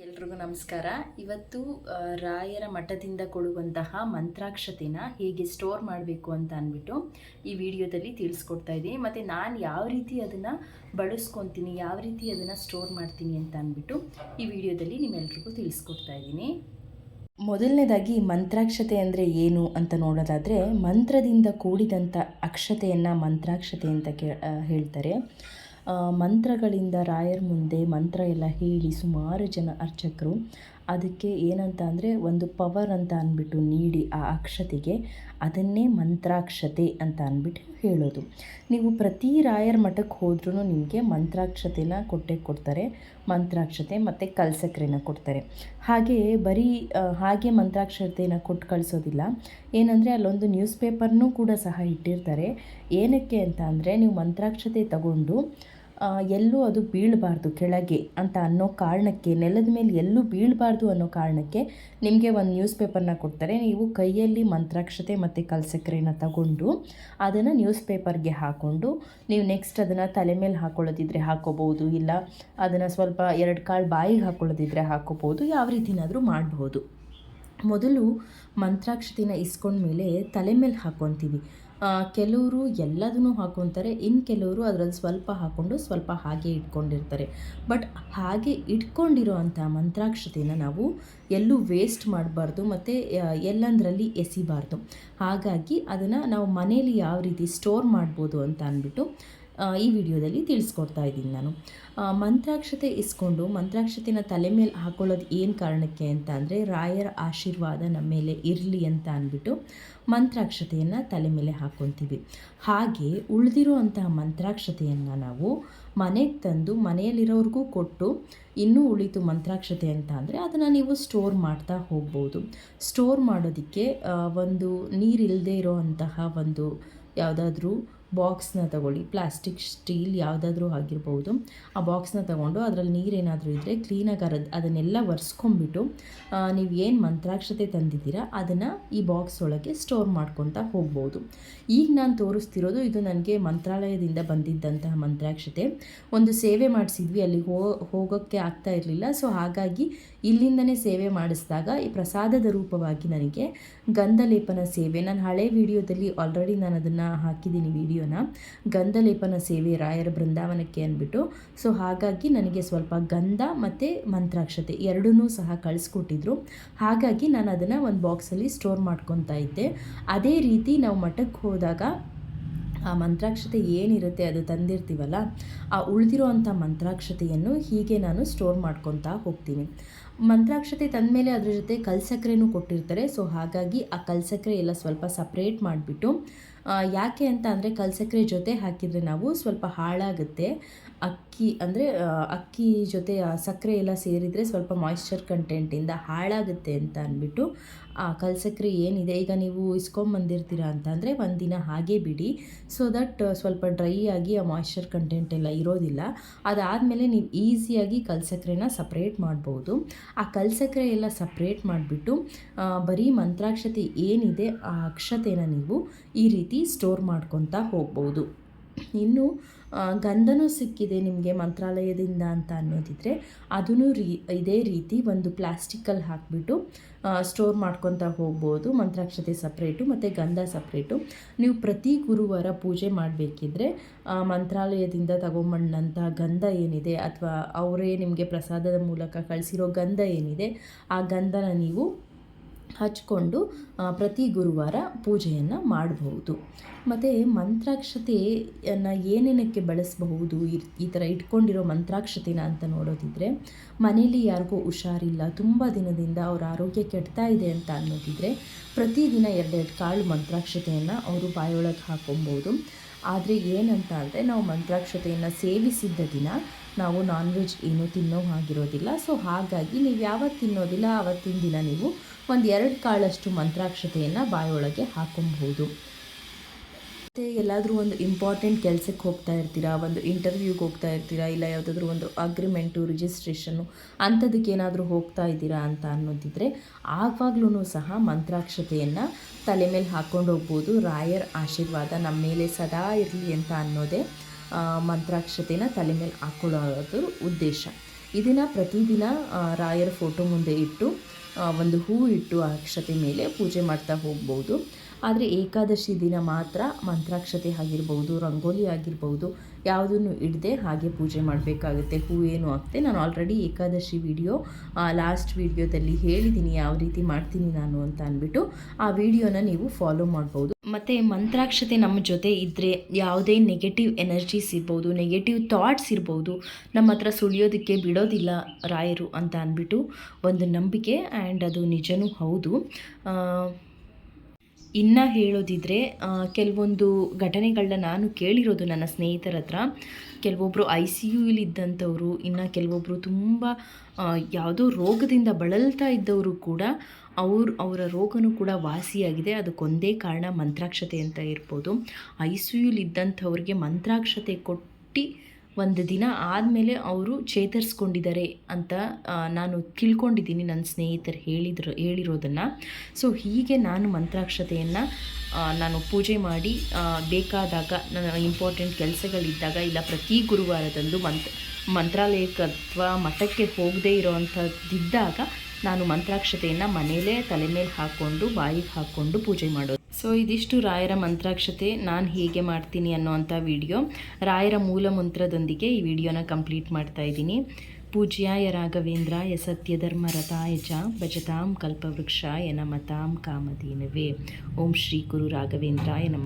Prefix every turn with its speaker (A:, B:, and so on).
A: ಎಲ್ರಿಗೂ ನಮಸ್ಕಾರ. ಇವತ್ತು ರಾಯರ ಮಠದಿಂದ ಕೊಡುವಂತಹ ಮಂತ್ರಾಕ್ಷತೆನ ಹೇಗೆ ಸ್ಟೋರ್ ಮಾಡಬೇಕು ಅಂತ ಅಂದ್ಬಿಟ್ಟು ಈ ವಿಡಿಯೋದಲ್ಲಿ ತಿಳಿಸ್ಕೊಡ್ತಾ ಇದ್ದೀನಿ. ಮತ್ತು ನಾನು ಯಾವ ರೀತಿ ಅದನ್ನು ಬಳಸ್ಕೊತೀನಿ, ಯಾವ ರೀತಿ ಅದನ್ನು ಸ್ಟೋರ್ ಮಾಡ್ತೀನಿ ಅಂತ ಅಂದ್ಬಿಟ್ಟು ಈ ವಿಡಿಯೋದಲ್ಲಿ ನಿಮ್ಮೆಲ್ರಿಗೂ ತಿಳಿಸ್ಕೊಡ್ತಾ ಇದ್ದೀನಿ. ಮೊದಲನೇದಾಗಿ ಮಂತ್ರಾಕ್ಷತೆ ಅಂದರೆ ಏನು ಅಂತ ನೋಡೋದಾದರೆ, ಮಂತ್ರದಿಂದ ಕೂಡಿದಂಥ ಅಕ್ಷತೆಯನ್ನು ಮಂತ್ರಾಕ್ಷತೆ ಅಂತ ಹೇಳ್ತಾರೆ. ಮಂತ್ರಗಳಿಂದ ರಾಯರ ಮುಂದೆ ಮಂತ್ರ ಎಲ್ಲ ಹೇಳಿ ಸುಮಾರು ಜನ ಅರ್ಚಕರು ಅದಕ್ಕೆ ಏನಂತ ಅಂದರೆ ಒಂದು ಪವರ್ ಅಂತ ಅಂದ್ಬಿಟ್ಟು ನೀಡಿ ಆ ಅಕ್ಷತೆಗೆ ಅದನ್ನೇ ಮಂತ್ರಾಕ್ಷತೆ ಅಂತ ಅಂದ್ಬಿಟ್ಟು ಹೇಳೋದು. ನೀವು ಪ್ರತಿ ರಾಯರ ಮಠಕ್ಕೆ ಹೋದ್ರೂ ನಿಮಗೆ ಮಂತ್ರಾಕ್ಷತೆನ ಕೊಡ್ತಾರೆ. ಮಂತ್ರಾಕ್ಷತೆ ಮತ್ತು ಕಲ್ಸಕ್ರೆನ ಕೊಡ್ತಾರೆ. ಹಾಗೆ ಬರೀ ಹಾಗೆ ಮಂತ್ರಾಕ್ಷತೆನ ಕೊಟ್ಟು ಕಳಿಸೋದಿಲ್ಲ. ಏನಂದರೆ ಅಲ್ಲೊಂದು ನ್ಯೂಸ್ ಪೇಪರ್ನೂ ಕೂಡ ಸಹ ಇಟ್ಟಿರ್ತಾರೆ. ಏನಕ್ಕೆ ಅಂತ ಅಂದರೆ, ನೀವು ಮಂತ್ರಾಕ್ಷತೆ ತಗೊಂಡು ಎಲ್ಲೂ ಅದು ಬೀಳಬಾರ್ದು ಕೆಳಗೆ ಅಂತ ಅನ್ನೋ ಕಾರಣಕ್ಕೆ, ನೆಲದ ಮೇಲೆ ಎಲ್ಲೂ ಬೀಳಬಾರ್ದು ಅನ್ನೋ ಕಾರಣಕ್ಕೆ ನಿಮಗೆ ಒಂದು ನ್ಯೂಸ್ ಪೇಪರ್ನ ಕೊಡ್ತಾರೆ. ನೀವು ಕೈಯಲ್ಲಿ ಮಂತ್ರಾಕ್ಷತೆ ಮತ್ತು ಕಲ್ಸಕ್ರೆನ ತಗೊಂಡು ಅದನ್ನು ನ್ಯೂಸ್ ಪೇಪರ್ಗೆ ಹಾಕ್ಕೊಂಡು ನೀವು ನೆಕ್ಸ್ಟ್ ಅದನ್ನು ತಲೆ ಮೇಲೆ ಹಾಕ್ಕೊಳ್ಳೋದಿದ್ರೆ ಹಾಕ್ಕೋಬೋದು, ಇಲ್ಲ ಅದನ್ನು ಸ್ವಲ್ಪ 2 ಕಾಳು ಬಾಯಿಗೆ ಹಾಕ್ಕೊಳ್ಳೋದಿದ್ರೆ ಹಾಕ್ಕೋಬೋದು, ಯಾವ ರೀತಿನಾದರೂ ಮಾಡಬಹುದು. ಮೊದಲು ಮಂತ್ರಾಕ್ಷತೆನ ಇಸ್ಕೊಂಡ್ಮೇಲೆ ತಲೆ ಮೇಲೆ ಹಾಕ್ಕೊತೀವಿ. ಕೆಲವರು ಎಲ್ಲದನ್ನೂ ಹಾಕ್ಕೊತಾರೆ, ಇನ್ನು ಕೆಲವರು ಅದರಲ್ಲಿ ಸ್ವಲ್ಪ ಹಾಕ್ಕೊಂಡು ಸ್ವಲ್ಪ ಹಾಗೆ ಇಟ್ಕೊಂಡಿರ್ತಾರೆ. ಬಟ್ ಹಾಗೆ ಇಟ್ಕೊಂಡಿರೋ ಅಂಥ ಮಂತ್ರಾಕ್ಷತೆನ ನಾವು ಎಲ್ಲೂ ವೇಸ್ಟ್ ಮಾಡಬಾರ್ದು ಮತ್ತು ಎಲ್ಲಂದರಲ್ಲಿ ಎಸಿಬಾರ್ದು. ಹಾಗಾಗಿ ಅದನ್ನು ನಾವು ಮನೇಲಿ ಯಾವ ರೀತಿ ಸ್ಟೋರ್ ಮಾಡ್ಬೋದು ಅಂತ ಅಂದ್ಬಿಟ್ಟು ಈ ವಿಡಿಯೋದಲ್ಲಿ ತಿಳಿಸ್ಕೊಡ್ತಾ ಇದ್ದೀನಿ ನಾನು. ಮಂತ್ರಾಕ್ಷತೆ ಇಸ್ಕೊಂಡು ಮಂತ್ರಾಕ್ಷತೆನ ತಲೆ ಮೇಲೆ ಹಾಕ್ಕೊಳ್ಳೋದು ಏನು ಕಾರಣಕ್ಕೆ ಅಂತ ಅಂದರೆ, ರಾಯರ ಆಶೀರ್ವಾದ ನಮ್ಮ ಮೇಲೆ ಇರಲಿ ಅಂತ ಅಂದ್ಬಿಟ್ಟು ಮಂತ್ರಾಕ್ಷತೆಯನ್ನು ತಲೆ ಮೇಲೆ ಹಾಕ್ಕೊತೀವಿ. ಹಾಗೆ ಉಳಿದಿರೋ ಅಂತಹ ಮಂತ್ರಾಕ್ಷತೆಯನ್ನು ನಾವು ಮನೆಗೆ ತಂದು ಮನೆಯಲ್ಲಿರೋರಿಗೂ ಕೊಟ್ಟು, ಇನ್ನೂ ಉಳಿತು ಮಂತ್ರಾಕ್ಷತೆ ಅಂತ ಅಂದರೆ ಅದನ್ನು ನೀವು ಸ್ಟೋರ್ ಮಾಡ್ತಾ ಹೋಗ್ಬೋದು. ಸ್ಟೋರ್ ಮಾಡೋದಕ್ಕೆ ಒಂದು ನೀರಿಲ್ಲದೆ ಇರೋ ಅಂತಹ ಒಂದು ಯಾವುದಾದ್ರೂ ಬಾಕ್ಸ್ನ ತಗೊಳ್ಳಿ, ಪ್ಲಾಸ್ಟಿಕ್, ಸ್ಟೀಲ್ ಯಾವುದಾದ್ರೂ ಆಗಿರ್ಬೋದು. ಆ ಬಾಕ್ಸ್ನ ತಗೊಂಡು ಅದರಲ್ಲಿ ನೀರೇನಾದರೂ ಇದ್ದರೆ ಕ್ಲೀನಾಗಿ ಅದನ್ನೆಲ್ಲ ಒರೆಸ್ಕೊಂಬಿಟ್ಟು ನೀವು ಏನು ಮಂತ್ರಾಕ್ಷತೆ ತಂದಿದ್ದೀರಾ ಅದನ್ನು ಈ ಬಾಕ್ಸ್ ಒಳಗೆ ಸ್ಟೋರ್ ಮಾಡ್ಕೊತಾ ಹೋಗ್ಬೋದು. ಈಗ ನಾನು ತೋರಿಸ್ತಿರೋದು ಇದು ನನಗೆ ಮಂತ್ರಾಲಯದಿಂದ ಬಂದಿದ್ದಂತಹ ಮಂತ್ರಾಕ್ಷತೆ. ಒಂದು ಸೇವೆ ಮಾಡಿಸಿದ್ವಿ, ಅಲ್ಲಿ ಹೋಗೋಕ್ಕೆ ಆಗ್ತಾ ಇರಲಿಲ್ಲ. ಸೊ ಹಾಗಾಗಿ ಇಲ್ಲಿಂದನೇ ಸೇವೆ ಮಾಡಿಸಿದಾಗ ಈ ಪ್ರಸಾದದ ರೂಪವಾಗಿ ನನಗೆ ಗಂಧಲೇಪನ ಸೇವೆ, ನಾನು ಹಳೆ ವಿಡಿಯೋದಲ್ಲಿ ಆಲ್ರೆಡಿ ನಾನು ಅದನ್ನು ಹಾಕಿದ್ದೀನಿ ವಿಡಿಯೋನ, ಗಂಧಲೇಪನ ಸೇವೆ ರಾಯರ ಬೃಂದಾವನಕ್ಕೆ ಅಂದ್ಬಿಟ್ಟು. ಸೊ ಹಾಗಾಗಿ ನನಗೆ ಸ್ವಲ್ಪ ಗಂಧ ಮತ್ತು ಮಂತ್ರಾಕ್ಷತೆ ಎರಡನ್ನೂ ಸಹ ಕಳಿಸ್ಕೊಟ್ಟಿದ್ರು. ಹಾಗಾಗಿ ನಾನು ಅದನ್ನು ಒಂದು ಬಾಕ್ಸಲ್ಲಿ ಸ್ಟೋರ್ ಮಾಡ್ಕೊತಾ ಇದ್ದೆ. ಅದೇ ರೀತಿ ನಾವು ಮಠಕ್ಕೆ ಹೋದಾಗ ಆ ಮಂತ್ರಾಕ್ಷತೆ ಏನಿರುತ್ತೆ ಅದು ತಂದಿರ್ತೀವಲ್ಲ, ಆ ಉಳಿದಿರೋ ಅಂಥ ಮಂತ್ರಾಕ್ಷತೆಯನ್ನು ಹೀಗೆ ನಾನು ಸ್ಟೋರ್ ಮಾಡ್ಕೊತಾ ಹೋಗ್ತೀನಿ. ಮಂತ್ರಾಕ್ಷತೆ ತಂದಮೇಲೆ ಅದ್ರ ಜೊತೆ ಕಲ್ಸಕ್ರೆನೂ ಕೊಟ್ಟಿರ್ತಾರೆ. ಸೊ ಹಾಗಾಗಿ ಆ ಕಲ್ಸಕ್ರೆ ಎಲ್ಲ ಸ್ವಲ್ಪ ಸಪ್ರೇಟ್ ಮಾಡಿಬಿಟ್ಟು, ಯಾಕೆ ಅಂತ ಅಂದರೆ ಕಲ್ಸಕ್ರೆ ಜೊತೆ ಹಾಕಿದರೆ ನಾವು ಸ್ವಲ್ಪ ಹಾಳಾಗುತ್ತೆ. ಅಕ್ಕಿ ಜೊತೆ ಆ ಸಕ್ಕರೆ ಎಲ್ಲ ಸೇರಿದರೆ ಸ್ವಲ್ಪ ಮಾಯಿಶ್ಚರ್ ಕಂಟೆಂಟಿಂದ ಹಾಳಾಗುತ್ತೆ ಅಂತ ಅಂದ್ಬಿಟ್ಟು ಆ ಕಲ್ಸಕ್ರೆ ಏನಿದೆ, ಈಗ ನೀವು ಇಸ್ಕೊಂಬಂದಿರ್ತೀರ ಅಂತ ಅಂದರೆ ಒಂದಿನ ಹಾಗೆ ಬಿಡಿ, ಸೊ ದಟ್ ಸ್ವಲ್ಪ ಡ್ರೈ ಆಗಿ ಆ ಮಾಯಿಶ್ಚರ್ ಕಂಟೆಂಟ್ ಎಲ್ಲ ಇರೋದಿಲ್ಲ. ಅದಾದಮೇಲೆ ನೀವು ಈಸಿಯಾಗಿ ಕಲ್ಸಕ್ರೆನ ಸಪ್ರೇಟ್ ಮಾಡ್ಬೋದು. ಆ ಕಲ್ಸಕ್ರೆ ಎಲ್ಲ ಸಪ್ರೇಟ್ ಮಾಡಿಬಿಟ್ಟು ಬರೀ ಮಂತ್ರಾಕ್ಷತೆ ಏನಿದೆ ಆ ಅಕ್ಷತೆನ ನೀವು ಈ ರೀತಿ ಸ್ಟೋರ್ ಮಾಡ್ಕೊತಾ ಹೋಗ್ಬೋದು. ಇನ್ನು ಗಂಧನೂ ಸಿಕ್ಕಿದೆ ನಿಮಗೆ ಮಂತ್ರಾಲಯದಿಂದ ಅಂತ ಅನ್ನೋದಿದ್ರೆ ಅದನ್ನು ಇದೇ ರೀತಿ ಒಂದು ಪ್ಲಾಸ್ಟಿಕ್ಕಲ್ಲಿ ಹಾಕಿಬಿಟ್ಟು ಸ್ಟೋರ್ ಮಾಡ್ಕೊತಾ ಹೋಗ್ಬೋದು. ಮಂತ್ರಾಕ್ಷತೆ ಸಪ್ರೇಟು ಮತ್ತು ಗಂಧ ಸಪ್ರೇಟು. ನೀವು ಪ್ರತಿ ಗುರುವಾರ ಪೂಜೆ ಮಾಡಬೇಕಿದ್ರೆ ಮಂತ್ರಾಲಯದಿಂದ ತಗೊಂಬಂದಂಥ ಗಂಧ ಏನಿದೆ, ಅಥವಾ ಅವರೇ ನಿಮಗೆ ಪ್ರಸಾದದ ಮೂಲಕ ಕಳಿಸಿರೋ ಗಂಧ ಏನಿದೆ, ಆ ಗಂಧನ ನೀವು ಹಚ್ಕೊಂಡು ಪ್ರತಿ ಗುರುವಾರ ಪೂಜೆಯನ್ನು ಮಾಡಬಹುದು. ಮತ್ತು ಮಂತ್ರಾಕ್ಷತೆಯನ್ನು ಏನೇನಕ್ಕೆ ಬಳಸಬಹುದು, ಈ ಥರ ಇಟ್ಕೊಂಡಿರೋ ಮಂತ್ರಾಕ್ಷತೆನ ಅಂತ ನೋಡೋದಿದ್ರೆ, ಮನೇಲಿ ಯಾರಿಗೂ ಹುಷಾರಿಲ್ಲ, ತುಂಬ ದಿನದಿಂದ ಅವ್ರ ಆರೋಗ್ಯ ಕೆಡ್ತಾ ಇದೆ ಅಂತ ಅನ್ನೋದಿದ್ರೆ ಪ್ರತಿದಿನ 2 ಕಾಳು ಮಂತ್ರಾಕ್ಷತೆಯನ್ನು ಅವರು ಬಾಯೊಳಗೆ ಹಾಕೊಬೋದು. ಆದರೆ ಏನಂತ ಅಂದರೆ, ನಾವು ಮಂತ್ರಾಕ್ಷತೆಯನ್ನು ಸೇವಿಸಿದ್ದ ದಿನ ನಾವು ನಾನ್ ವೆಜ್ ಏನೂ ತಿನ್ನೋ ಹಾಗಿರೋದಿಲ್ಲ. ಸೊ ಹಾಗಾಗಿ ನೀವು ಯಾವತ್ತು ತಿನ್ನೋದಿಲ್ಲ ಆವತ್ತಿನ ದಿನ ನೀವು ಒಂದು 2 ಕಾಳಷ್ಟು ಮಂತ್ರಾಕ್ಷತೆಯನ್ನು ಬಾಯೊಳಗೆ ಹಾಕೊಬಹುದು. ಮತ್ತು ಎಲ್ಲಾದರೂ ಒಂದು ಇಂಪಾರ್ಟೆಂಟ್ ಕೆಲಸಕ್ಕೆ ಹೋಗ್ತಾ ಇರ್ತೀರಾ, ಒಂದು ಇಂಟರ್ವ್ಯೂಗೆ ಹೋಗ್ತಾ ಇರ್ತೀರಾ, ಇಲ್ಲ ಯಾವುದಾದ್ರೂ ಒಂದು ಅಗ್ರಿಮೆಂಟು, ರಿಜಿಸ್ಟ್ರೇಷನ್ನು ಅಂಥದಕ್ಕೆ ಏನಾದರೂ ಹೋಗ್ತಾ ಇದ್ದೀರಾ ಅಂತ ಅನ್ನೋದಿದ್ರೆ ಆವಾಗಲೂ ಸಹ ಮಂತ್ರಾಕ್ಷತೆಯನ್ನು ತಲೆ ಮೇಲೆ ಹಾಕ್ಕೊಂಡು ಹೋಗ್ಬೋದು. ರಾಯರ ಆಶೀರ್ವಾದ ನಮ್ಮ ಮೇಲೆ ಸದಾ ಇರಲಿ ಅಂತ ಅನ್ನೋದೇ ಮಂತ್ರಾಕ್ಷತೆನ ತಲೆ ಮೇಲೆ ಹಾಕ್ಕೊಳ್ಳೋದ್ರ ಉದ್ದೇಶ. ಇದನ್ನು ಪ್ರತಿದಿನ ರಾಯರ ಫೋಟೋ ಮುಂದೆ ಇಟ್ಟು ಒಂದು ಹೂವು ಇಟ್ಟು ಆ ಅಕ್ಷತೆ ಮೇಲೆ ಪೂಜೆ ಮಾಡ್ತಾ ಹೋಗ್ಬೋದು. ಆದರೆ ಏಕಾದಶಿ ದಿನ ಮಾತ್ರ ಮಂತ್ರಾಕ್ಷತೆ ಆಗಿರ್ಬೋದು, ರಂಗೋಲಿ ಆಗಿರ್ಬೋದು, ಯಾವುದನ್ನು ಇಡದೆ ಹಾಗೆ ಪೂಜೆ ಮಾಡಬೇಕಾಗುತ್ತೆ. ಹೂವೇನು ಆಗ್ತೆ. ನಾನು ಆಲ್ರೆಡಿ ಏಕಾದಶಿ ವಿಡಿಯೋ ಲಾಸ್ಟ್ ವಿಡಿಯೋದಲ್ಲಿ ಹೇಳಿದ್ದೀನಿ ಯಾವ ರೀತಿ ಮಾಡ್ತೀನಿ ನಾನು ಅಂತ ಅಂದ್ಬಿಟ್ಟು. ಆ ವಿಡಿಯೋನ ನೀವು ಫಾಲೋ ಮಾಡ್ಬೋದು. ಮತ್ತು ಮಂತ್ರಾಕ್ಷತೆ ನಮ್ಮ ಜೊತೆ ಇದ್ದರೆ ಯಾವುದೇ ನೆಗೆಟಿವ್ ಎನರ್ಜೀಸ್ ಇರ್ಬೋದು, ನೆಗೆಟಿವ್ ಥಾಟ್ಸ್ ಇರ್ಬೋದು, ನಮ್ಮ ಹತ್ರ ಸುಳಿಯೋದಕ್ಕೆ ಬಿಡೋದಿಲ್ಲ ರಾಯರು ಅಂತ ಅಂದ್ಬಿಟ್ಟು ಒಂದು ನಂಬಿಕೆ. ಆ್ಯಂಡ್ ಅದು ನಿಜವೂ ಹೌದು. ಇನ್ನು ಹೇಳೋದಿದ್ರೆ ಕೆಲವೊಂದು ಘಟನೆಗಳನ್ನ ನಾನು ಕೇಳಿರೋದು ನನ್ನ ಸ್ನೇಹಿತರ ಹತ್ರ. ಕೆಲವೊಬ್ಬರು ICU ಇದ್ದಂಥವರು, ಇನ್ನು ಕೆಲವೊಬ್ಬರು ತುಂಬ ಯಾವುದೋ ರೋಗದಿಂದ ಬಳಲ್ತಾ ಇದ್ದವರು ಕೂಡ ಅವರ ರೋಗನೂ ಕೂಡ ವಾಸಿಯಾಗಿದೆ. ಅದಕ್ಕೊಂದೇ ಕಾರಣ ಮಂತ್ರಾಕ್ಷತೆ ಅಂತ ಇರ್ಬೋದು. ICU ಇದ್ದಂಥವ್ರಿಗೆ ಮಂತ್ರಾಕ್ಷತೆ ಕೊಟ್ಟು ಒಂದು ದಿನ ಆದಮೇಲೆ ಅವರು ಚೇತರಿಸ್ಕೊಂಡಿದ್ದಾರೆ ಅಂತ ನಾನು ತಿಳ್ಕೊಂಡಿದ್ದೀನಿ, ನನ್ನ ಸ್ನೇಹಿತರು ಹೇಳಿರೋದನ್ನು. ಸೊ ಹೀಗೆ ನಾನು ಮಂತ್ರಾಕ್ಷತೆಯನ್ನು ನಾನು ಪೂಜೆ ಮಾಡಿ ಬೇಕಾದಾಗ, ನನ್ನ ಇಂಪಾರ್ಟೆಂಟ್ ಕೆಲಸಗಳಿದ್ದಾಗ, ಇಲ್ಲ ಪ್ರತಿ ಗುರುವಾರದಂದು ಮಂತ್ರಾಲಯಕ್ಕೆ ಅಥವಾ ಮಠಕ್ಕೆ ಹೋಗದೇ ಇರೋವಂಥದ್ದಿದ್ದಾಗ ನಾನು ಮಂತ್ರಾಕ್ಷತೆಯನ್ನು ಮನೇಲೇ ತಲೆ ಮೇಲೆ ಹಾಕ್ಕೊಂಡು ಬಾಯಿಗೆ ಹಾಕ್ಕೊಂಡು ಪೂಜೆ ಮಾಡೋದು. ಸೊ ಇದಿಷ್ಟು ರಾಯರ ಮಂತ್ರಾಕ್ಷತೆ ನಾನು ಹೇಗೆ ಮಾಡ್ತೀನಿ ಅನ್ನೋವಂಥ ವಿಡಿಯೋ. ರಾಯರ ಮೂಲ ಮಂತ್ರದೊಂದಿಗೆ ಈ ವಿಡಿಯೋನ ಕಂಪ್ಲೀಟ್ ಮಾಡ್ತಾ ಇದ್ದೀನಿ. ಪೂಜ್ಯಾಯ ರಾಘವೇಂದ್ರಾಯ ಸತ್ಯಧರ್ಮರತಾಯ ಚ ಭಜತಾಂ ಕಲ್ಪವೃಕ್ಷಾಯ ನಮತಾಂ ಕಾಮಧೇನವೇ. ಓಂ ಶ್ರೀ ಗುರು ರಾಘವೇಂದ್ರಾಯ ನಮಃ.